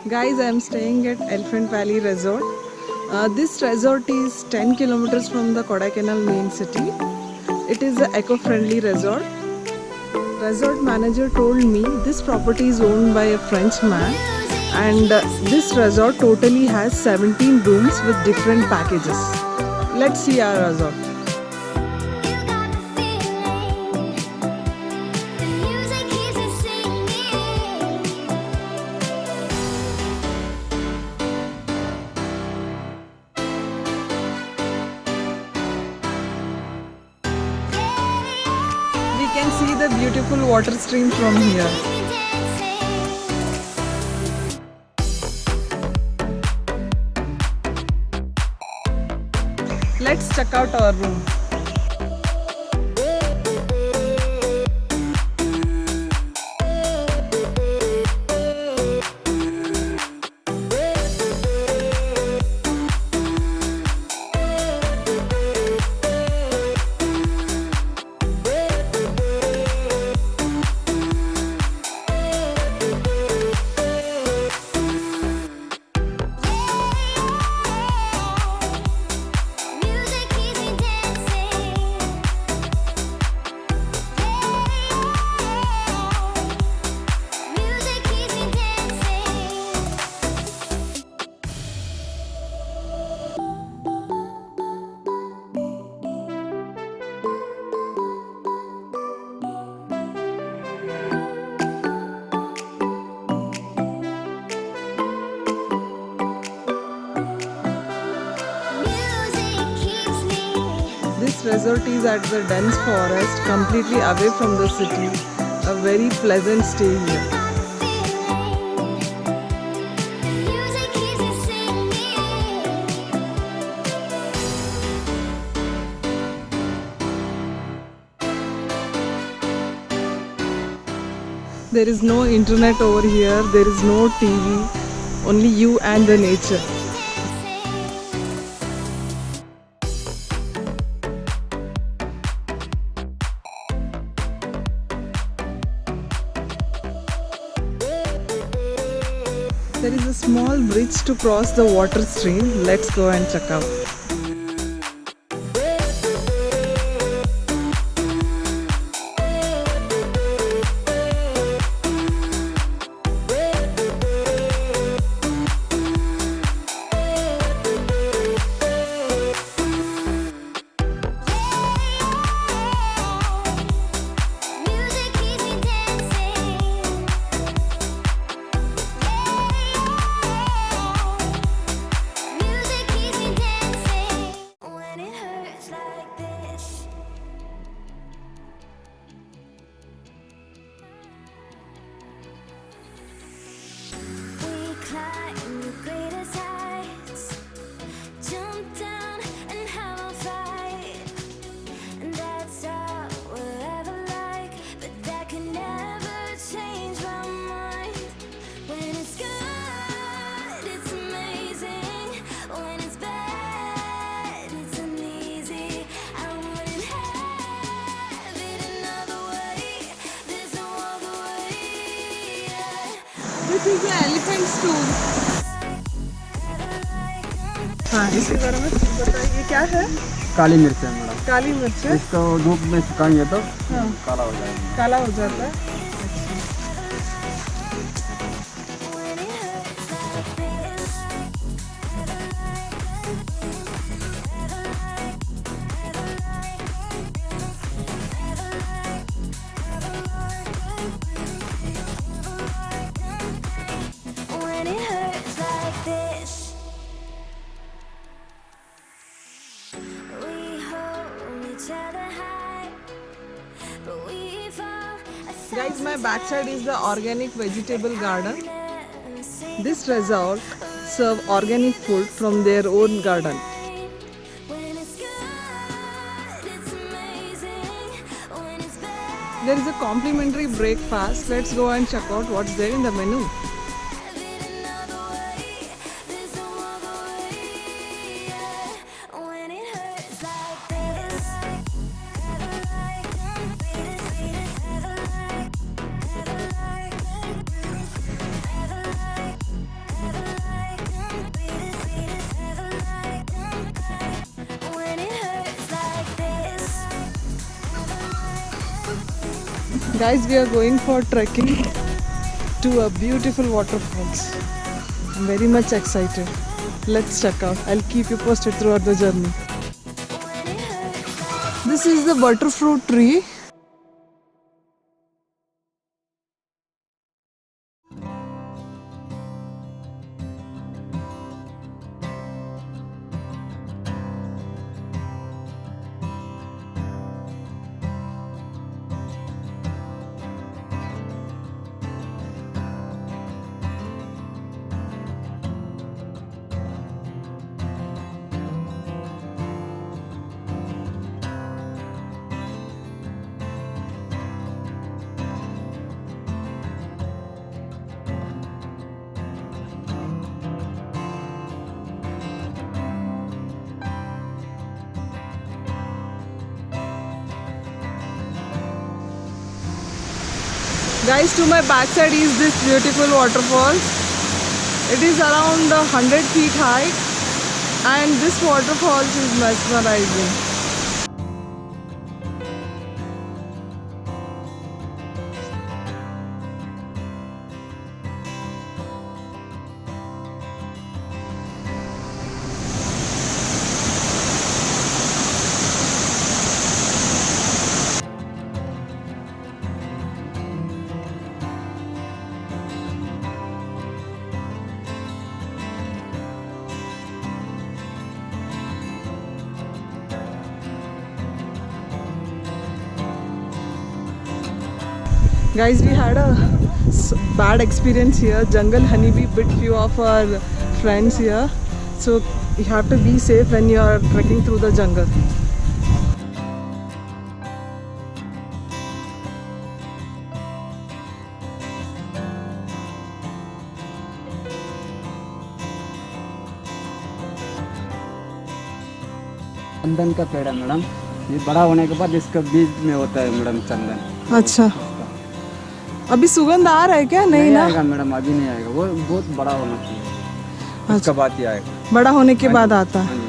Guys, I am staying at Elephant Valley Resort. This resort is 10 kilometers from the Kodaikanal main city. It is an eco-friendly resort. Resort manager told me this property is owned by a French man, and this resort totally has 17 rooms with different packages. Let's see our resort. We can see the beautiful water stream from here. Let's check out our room. This resort is at the dense forest, completely away from the city. A very pleasant stay here. There is no internet over here, there is no TV, only you and the nature. There is a small bridge to cross the water stream. Let's go and check out. This is the elephant stool. हाँ, इसके बारे में बताइए ये क्या है? काली मिर्च है मैडम। काली मिर्च है। इसको धूप में सुखाएंगे तो हाँ, काला हो जाएगा। काला हो जाता है। Guys, my backside is the organic vegetable garden. This resort serve organic food from their own garden. There is a complimentary breakfast. Let's go and check out what's there in the menu. Guys, we are going for trekking to a beautiful waterfalls. I'm very much excited. Let's check out. I'll keep you posted throughout the journey. This is the butterfruit tree. Guys, to my backside is this beautiful waterfall. It is around 100 feet high and this waterfall is mesmerizing. Guys, we had a bad experience here. Jungle honeybee bit few of our friends here. So you have to be safe when you are trekking through the jungle. चंदन का पेड़ है madam. ये बड़ा होने के बाद इसका बीज में होता है मैडम चंदन। अच्छा, अभी सुगंध आ रहा है क्या? नहीं ना आएगा मैडम, अभी नहीं आएगा, वो बहुत बड़ा होना चाहिए, उसके बाद ही आएगा। बड़ा होने के बाद आता है। हाँ जी।